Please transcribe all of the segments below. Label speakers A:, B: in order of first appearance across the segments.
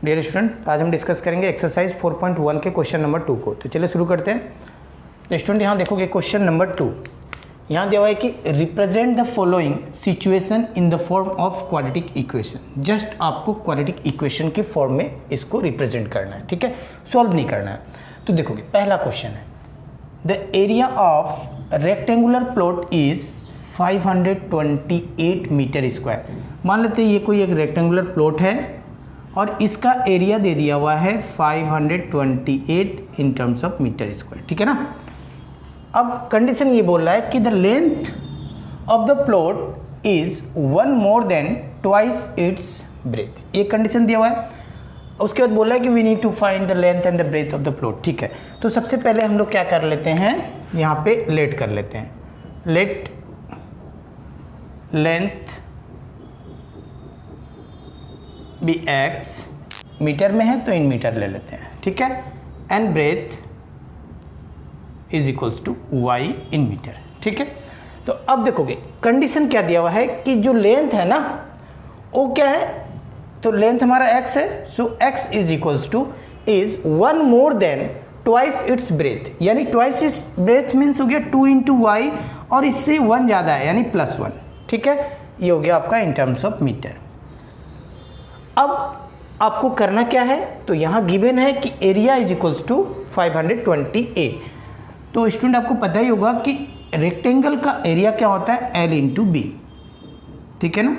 A: Dear student, आज हम discuss करेंगे एक्सरसाइज 4.1 के क्वेश्चन नंबर 2 को। तो चलिए शुरू करते हैं। तो स्टूडेंट यहाँ देखोगे क्वेश्चन नंबर 2, यहाँ दिया हुआ है कि represent the following situation in the form of quadratic equation. Just आपको क्वाड्रेटिक इक्वेशन के फॉर्म में इसको रिप्रेजेंट करना है, ठीक है, सॉल्व नहीं करना है। तो देखोगे पहला क्वेश्चन है, the area of rectangular plot is 528 meter square. मान लेते हैं ये कोई एक रेक्टेंगुलर प्लॉट है और इसका एरिया दे दिया हुआ है 528 in terms of meter square, ठीक है ना। अब कंडीशन ये बोल रहा है कि the length of the plot is 1 more than twice its breadth. ये कंडीशन दिया हुआ है। उसके बाद बोल रहा है कि we need to find the length and the breadth of the plot, ठीक है। तो सबसे पहले हम लोग क्या कर लेते हैं, यहाँ पे लेट कर लेते हैं। लेट लेंथ भी x मीटर में है तो इन मीटर ले लेते हैं, ठीक है, and breadth is equals to y in meter, ठीक है। तो अब देखोगे कंडीशन क्या दिया हुआ है कि जो लेंथ है ना वो क्या है, तो लेंथ हमारा x है, सो x is equals two is 1 more than twice its breath, यानी ट्वाइस इट्स ब्रेथ मीन्स हो गया 2 इंटू वाई और इससे 1 ज़्यादा है यानी +1, ठीक है। ये हो गया आपका इन टर्म्स ऑफ मीटर। अब आपको करना क्या है, तो यहाँ गिवन है कि एरिया इज इक्वल्स टू 528। तो स्टूडेंट आपको पता ही होगा कि रेक्टेंगल का एरिया क्या होता है, L इंटू बी, ठीक है ना।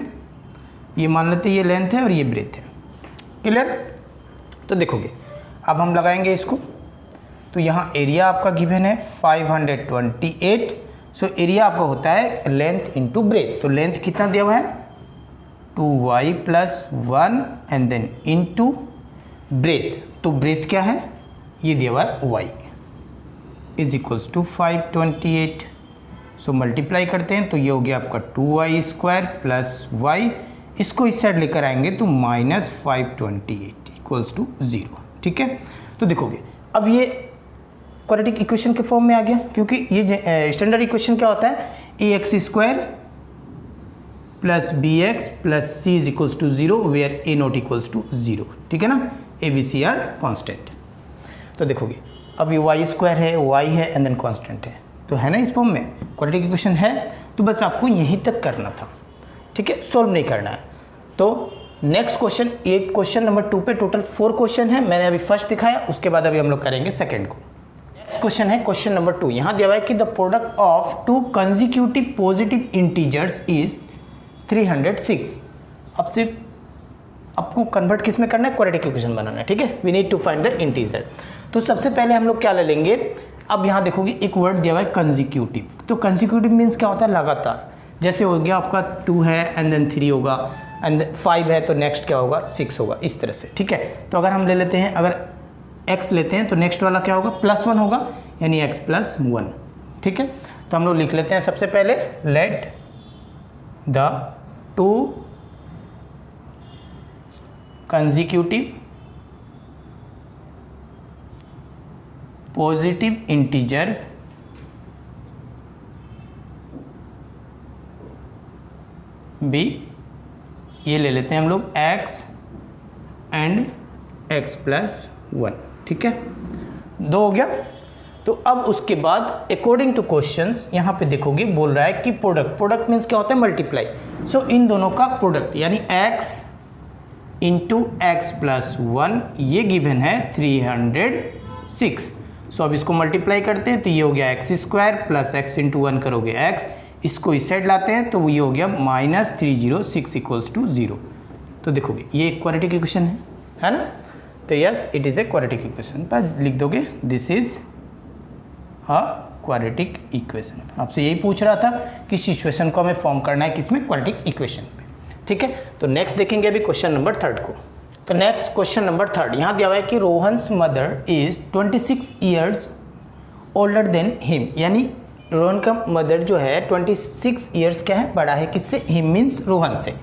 A: ये मान लेते हैं ये लेंथ है और ये ब्रेथ है, क्लियर। तो देखोगे अब हम लगाएंगे इसको, तो यहाँ एरिया आपका गिवन है 528, सो एरिया आपका होता है लेंथ इंटू ब्रेथ। तो लेंथ कितना दिया हुआ है 2y + 1 and then into breadth. तो ब्रेथ क्या है, ये दिया हुआ है y is equals to 528। So multiply करते हैं तो ये हो गया आपका 2y² + y, इसको इस साइड लेकर आएंगे तो -528 इक्वल्स टू 0, ठीक है। तो देखोगे अब ये क्वाड्रेटिक इक्वेशन के फॉर्म में आ गया, क्योंकि ये स्टैंडर्ड इक्वेशन क्या होता है, ax² + bx + c is equals to 0 where a not equals to 0, ठीक है ना। a b c are constant. तो देखोगे अब ये y² है, y है एंड देन कॉन्स्टेंट है, तो है ना इस फॉर्म में क्वाड्रेटिक इक्वेशन है। तो बस आपको यहीं तक करना था, ठीक है, सॉल्व नहीं करना है। तो नेक्स्ट क्वेश्चन, ये क्वेश्चन नंबर 2 पे टोटल 4 क्वेश्चन है। मैंने अभी फर्स्ट दिखाया, उसके बाद अभी हम लोग करेंगे सेकेंड को। नेक्स्ट क्वेश्चन है क्वेश्चन नंबर 2। यहाँ दिया हुआ है कि the product of 2 consecutive positive integers is 306। अब से आपको कन्वर्ट किस में करना है, क्वाड्रेटिक इक्वेशन बनाना है, ठीक है। We need to find the integer. तो सबसे पहले हम लोग क्या ले लेंगे, अब यहाँ देखोगे एक वर्ड दिया हुआ है कंसेक्यूटिव। तो कंसेक्यूटिव मीन्स क्या होता है, लगातार। जैसे हो गया आपका 2 है एंड देन 3 होगा एंड 5 है तो नेक्स्ट क्या होगा 6 होगा, इस तरह से, ठीक है। तो अगर हम ले लेते हैं, अगर x लेते हैं तो नेक्स्ट वाला क्या होगा, +1 होगा, यानी x + 1, ठीक है। तो हम लोग लिख लेते हैं सबसे पहले, let the 2 consecutive positive integer भी, ये ले लेते हैं हम लोग x एंड x + 1, ठीक है। 2 हो गया। तो अब उसके बाद अकॉर्डिंग टू क्वेश्चंस यहाँ पे देखोगे बोल रहा है कि प्रोडक्ट मीन्स क्या होता है, मल्टीप्लाई। सो इन दोनों का प्रोडक्ट यानी x इंटू x + 1, ये गिवन है 306। सो अब इसको मल्टीप्लाई करते हैं तो ये हो गया x² + x इंटू 1 करोगे x, इसको इस साइड लाते हैं तो ये हो गया -306 इक्वल्स टू 0। तो देखोगे ये एक क्वाड्रेटिक इक्वेशन है ना। तो yes it is a quadratic equation, पर लिख दोगे this is a quadratic equation. आपसे यही पूछ रहा था कि सिचुएशन को हमें फॉर्म करना है किसमें, क्वाड्रेटिक इक्वेशन पे, ठीक है। तो नेक्स्ट देखेंगे अभी क्वेश्चन नंबर 3 को। तो नेक्स्ट क्वेश्चन नंबर 3 यहाँ दिया हुआ है कि Rohan's mother is 26 years older than him, यानी रोहन का मदर जो है 26 ईयर्स क्या है, बड़ा है किससे, हिम मीन्स रोहन से,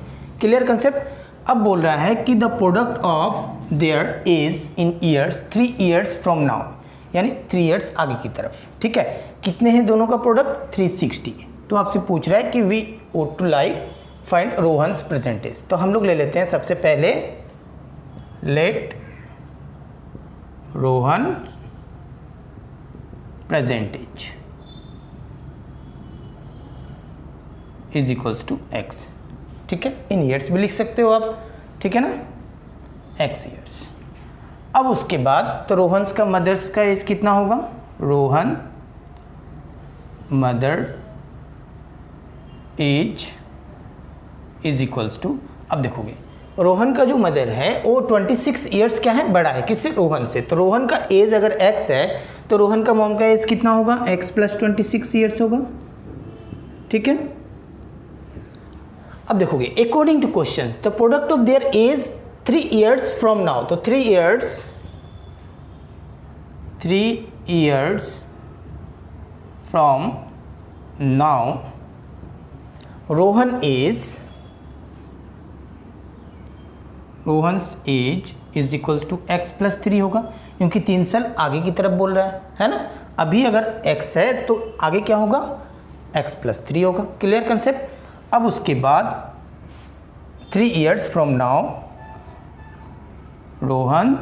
A: क्लियर कंसेप्ट। अब बोल रहा है कि the product of there is in years 3 years from now, यानी 3 ईयर्स आगे की तरफ, ठीक है। कितने हैं दोनों का प्रोडक्ट, 360। तो आपसे पूछ रहा है कि we would to like find Rohan's percentage. तो हम लोग ले लेते हैं सबसे पहले let Rohan present age is equals to x. ठीक है, इन ईयर्स भी लिख सकते हो आप, ठीक है ना, एक्स ईयर्स। अब उसके बाद तो रोहन्स का मदर्स का एज कितना होगा, Rohan mother age is equals to, अब देखोगे रोहन का जो मदर है वो 26 ईयर्स क्या है, बड़ा है किससे, रोहन से। तो रोहन का एज अगर x है तो रोहन का मॉम का एज कितना होगा, x प्लस 26 ईयर्स होगा। ठीक है, अब देखोगे according to question the product of their age 3 years from now, तो 3 years from now Rohan's age is equals to x plus 3 होगा, क्योंकि 3 साल आगे की तरफ बोल रहा है ना। अभी अगर x है तो आगे क्या होगा, x प्लस 3 होगा। Clear concept. अब उसके बाद 3 years from now Rohan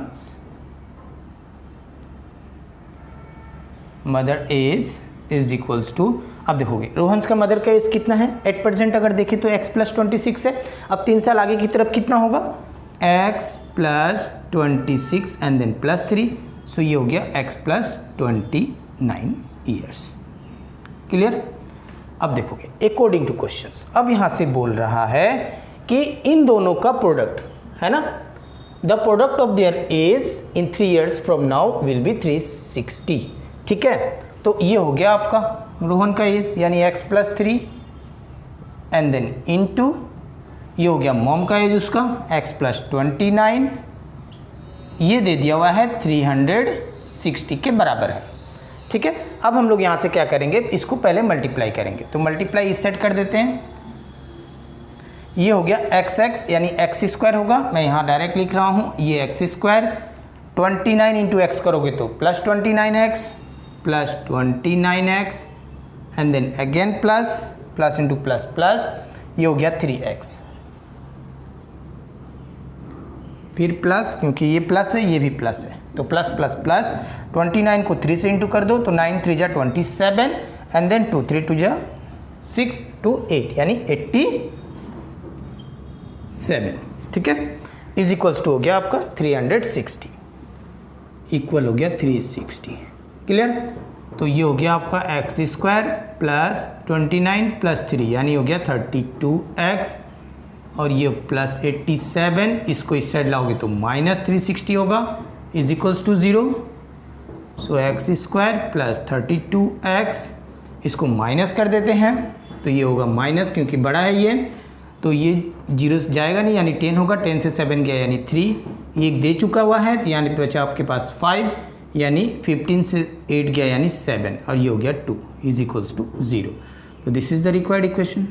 A: mother age is equals to, अब देखोगे रोहन्स का मदर का एज कितना है 8% अगर देखें तो x प्लस 26 है। अब 3 साल आगे की तरफ कितना होगा, x plus 26 and then plus 3, so ये हो गया x प्लस 29 ईयर्स। क्लियर। अब देखोगे अकॉर्डिंग टू क्वेश्चंस, अब यहाँ से बोल रहा है कि इन दोनों का प्रोडक्ट है ना, the product of their age in 3 years from now will be 360। ठीक है, तो ये हो गया आपका रोहन का एज यानी x plus 3 and then into ये हो गया मॉम का एज उसका x प्लस 29, ये दे दिया हुआ है 360 के बराबर है। ठीक है, अब हम लोग यहाँ से क्या करेंगे, इसको पहले मल्टीप्लाई करेंगे, तो मल्टीप्लाई इस सेट कर देते हैं। ये हो गया x यानी x स्क्वायर होगा, मैं यहाँ डायरेक्ट लिख रहा हूँ, ये x स्क्वायर 29 इंटू एक्स करोगे तो plus 29x plus 29x and then again plus plus into plus plus, ये हो गया 3x, फिर प्लस, क्योंकि ये प्लस है ये भी प्लस है तो प्लस प्लस प्लस 29 को 3 से इंटू कर दो तो 9 3 जा 27 एंड देन 2 3 2 जा 6 2 8 यानी 87। ठीक है, इज इक्वल्स टू हो गया आपका 360, इक्वल हो गया 360। क्लियर। तो ये हो गया आपका एक्स स्क्वायर प्लस 29 प्लस 3 यानी हो गया 32x और ये प्लस 87, इसको इस साइड लाओगे तो माइनस 360 होगा is equals to 0। So x square plus 32x, इसको माइनस कर देते हैं तो ये होगा माइनस, क्योंकि बड़ा है ये तो ये 0 जाएगा नहीं यानी 10 होगा, 10 से 7 गया यानी 3, एक दे चुका हुआ है तो यानी बचा आपके पास 5 यानी 15 से 8 गया यानी 7 और ये हो गया 2 इज इक्वल्स टू 0। तो this is the required equation,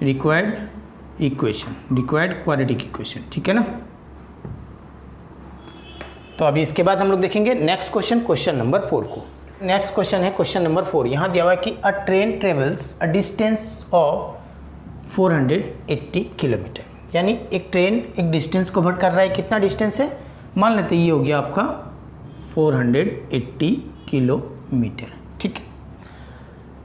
A: required quadratic equation. ठीक है ना। तो अभी इसके बाद हम लोग देखेंगे नेक्स्ट क्वेश्चन, क्वेश्चन नंबर 4 को। नेक्स्ट क्वेश्चन है क्वेश्चन नंबर 4। यहाँ दिया हुआ है कि अ train travels a distance of 480 kilometre, यानी एक ट्रेन एक डिस्टेंस कवर कर रहा है, कितना डिस्टेंस है, मान लेते ये हो गया आपका 480 किलोमीटर। ठीक है,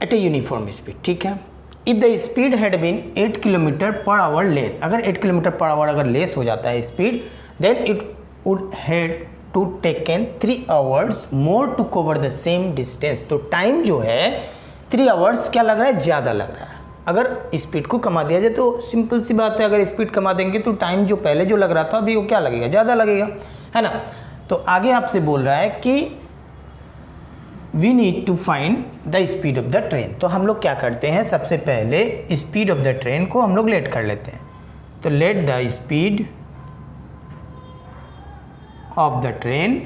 A: एट ए यूनिफॉर्म स्पीड। ठीक है, if the speed had been 8 kilometre per hour less, अगर 8 किलोमीटर पर आवर अगर लेस हो जाता है speed, then it would had to taken 3 hours more to cover the same distance. तो time जो है 3 आवर्स क्या लग रहा है, ज़्यादा लग रहा है। अगर स्पीड को कमा दिया जाए तो सिंपल सी बात है, अगर स्पीड कमा देंगे तो टाइम जो पहले जो लग रहा था अभी वो क्या लगेगा, ज़्यादा लगेगा, है ना। तो आगे आपसे बोल रहा है कि we need to find the speed of the train. तो हम लोग क्या करते हैं, सबसे पहले स्पीड ऑफ द ट्रेन को हम लोग लेट कर लेते हैं। तो let the speed of the train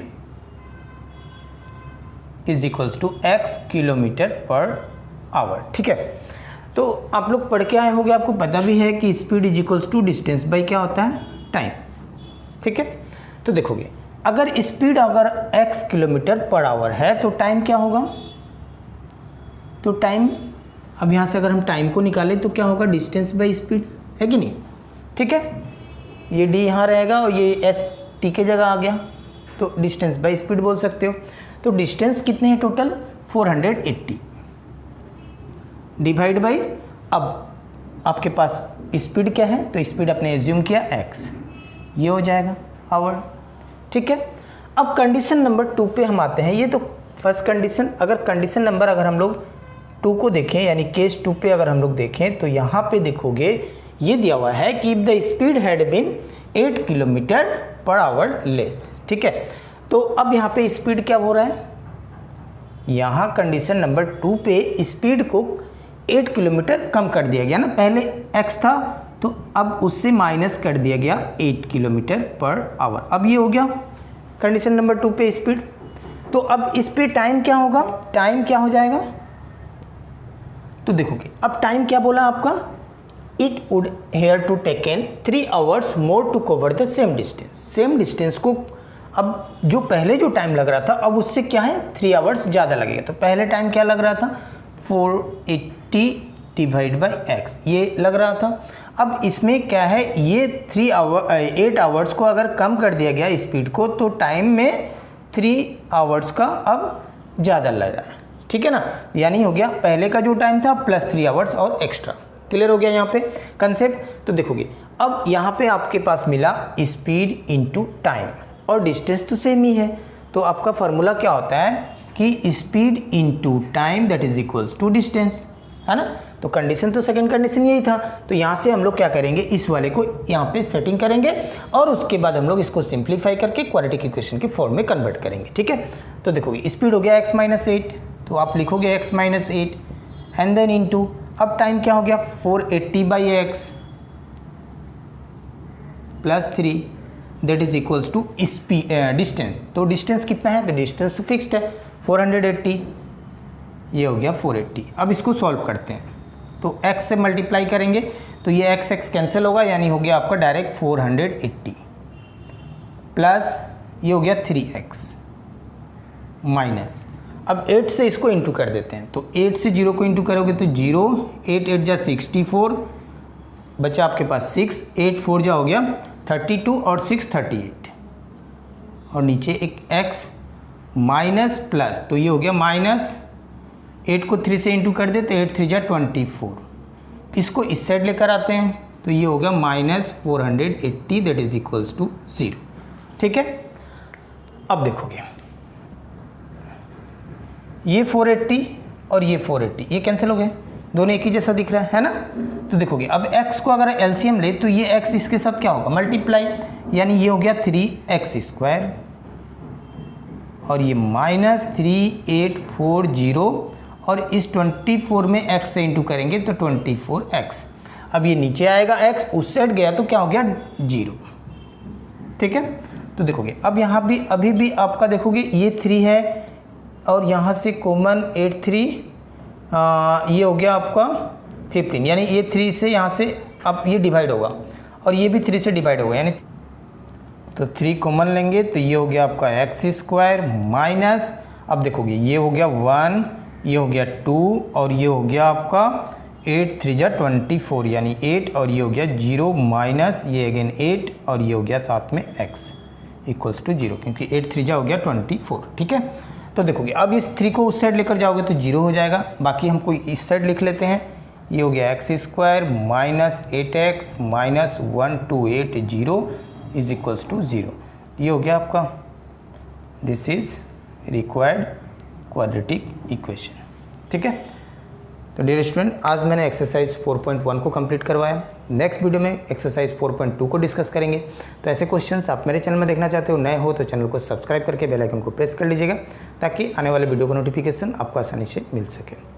A: is equals to x kilometre per hour. ठीक है, तो आप लोग पढ़ के आए होंगे, आपको पता भी है कि speed is equals to distance by क्या होता है, टाइम। ठीक है, तो देखोगे अगर स्पीड अगर x किलोमीटर पर आवर है तो टाइम क्या होगा, तो टाइम, अब यहाँ से अगर हम टाइम को निकालें तो क्या होगा, डिस्टेंस बाई स्पीड, है कि नहीं। ठीक है, ये डी यहाँ रहेगा और ये एस टी के जगह आ गया, तो डिस्टेंस बाय स्पीड बोल सकते हो। तो डिस्टेंस कितने हैं टोटल 480 डिवाइड बाई, अब आपके पास स्पीड क्या है, तो स्पीड आपने एज्यूम किया x, ये हो जाएगा आवर। ठीक है, अब कंडीशन नंबर 2 पे हम आते हैं। ये तो फर्स्ट कंडीशन, अगर कंडीशन नंबर अगर हम लोग 2 को देखें यानी केस 2 पे अगर हम लोग देखें तो यहाँ पे देखोगे ये दिया हुआ है कि if the speed had been 8 kilometre per hour less. ठीक है, तो अब यहाँ पे स्पीड क्या हो रहा है, यहाँ कंडीशन नंबर 2 पे स्पीड को 8 किलोमीटर कम कर दिया गया ना, पहले x था तो अब उससे माइनस कर दिया गया 8 किलोमीटर पर आवर। अब ये हो गया कंडीशन नंबर 2 पे स्पीड। तो अब इस पे टाइम क्या होगा, टाइम क्या हो जाएगा, तो देखोगे अब टाइम क्या बोला आपका, it would had to taken 3 hours more to cover the same distance. Same distance को अब जो पहले जो टाइम लग रहा था अब उससे क्या है 3 आवर्स ज़्यादा लगेगा। तो पहले टाइम क्या लग रहा था 480 डिवाइड बाई एक्स, ये लग रहा था। अब इसमें क्या है, ये 8 आवर्स को अगर कम कर दिया गया स्पीड को तो टाइम में 3 आवर्स का अब ज़्यादा लग रहा है। ठीक है ना, यानी हो गया पहले का जो टाइम था प्लस 3 आवर्स और एक्स्ट्रा। क्लियर हो गया यहाँ पे कंसेप्ट। तो देखोगे अब यहाँ पे आपके पास मिला स्पीड इनटू टाइम और डिस्टेंस तो सेम ही है, तो आपका फार्मूला क्या होता है कि speed into time that is equals to distance, है ना। तो कंडीशन तो सेकंड कंडीशन यही था, तो यहाँ से हम लोग क्या करेंगे, इस वाले को यहाँ पे सेटिंग करेंगे और उसके बाद हम लोग इसको सिंप्लीफाई करके क्वाड्रेटिक इक्वेशन के फॉर्म में कन्वर्ट करेंगे। ठीक है, तो देखोगे स्पीड हो गया x-8, तो आप लिखोगे x-8 एंड देन इनटू, अब टाइम क्या हो गया 480 by x plus 3 that is equals to distance. तो डिस्टेंस कितना है, तो डिस्टेंस तो फिक्स्ड है 480, ये हो गया 480। अब इसको सॉल्व करते हैं, तो x से मल्टीप्लाई करेंगे तो ये x कैंसिल होगा, यानी हो गया आपका डायरेक्ट 480 प्लस ये हो गया 3x माइनस, अब 8 से इसको इंटू कर देते हैं, तो 8 से 0 को इंटू करोगे तो 0, 8 8 जा 64, बचा आपके पास 6, 8 4 जा हो गया 32 और 6 38, और नीचे एक x माइनस प्लस, तो ये हो गया माइनस 8 को 3 से इंटू कर दे तो 8 3 जा 24, इसको इस साइड लेकर आते हैं तो ये हो गया minus 480 that is equals to 0। ठीक है, अब देखोगे ये 480 और ये 480 ये कैंसिल हो गए, दोनों एक ही जैसा दिख रहा है ना। तो देखोगे अब x को अगर एलसीएम ले तो ये x इसके साथ क्या होगा मल्टीप्लाई, यानी ये हो गया 3x² और ये माइनस 3840 और इस 24 में x से इंटू करेंगे तो 24x। अब ये नीचे आएगा x, उस साइड गया तो क्या हो गया 0। ठीक है, तो देखोगे अब यहाँ भी अभी भी आपका देखोगे ये 3 है और यहाँ से कॉमन 8 3 ये हो गया आपका 15, यानी ये 3 से यहाँ से अब ये डिवाइड होगा और ये भी 3 से डिवाइड होगा, यानी तो 3 कॉमन लेंगे तो ये हो गया आपका x² माइनस, अब देखोगे ये हो गया 1, ये हो गया 2 और ये हो गया आपका 8 3 जा 24 यानी 8 और ये हो गया 0 माइनस ये अगेन 8 और ये हो गया साथ में x इक्वल्स टू 0, क्योंकि 8 3 जा हो गया 24। ठीक है, तो देखोगे अब इस 3 को उस साइड लेकर जाओगे तो 0 हो जाएगा, बाकी हम कोई इस साइड लिख लेते हैं, ये हो गया x² minus 8x minus 1280 is equals to 0। ये हो गया आपका, this is required quadratic equation. ठीक है, तो डियर स्टूडेंट आज मैंने एक्सरसाइज 4.1 को कंप्लीट करवाया। नेक्स्ट वीडियो में एक्सरसाइज 4.2 को डिस्कस करेंगे। तो ऐसे क्वेश्चंस आप मेरे चैनल में देखना चाहते हो, नए हो तो चैनल को सब्सक्राइब करके बेल आइकन को प्रेस कर लीजिएगा ताकि आने वाले वीडियो का नोटिफिकेशन आपको आसानी से मिल सके।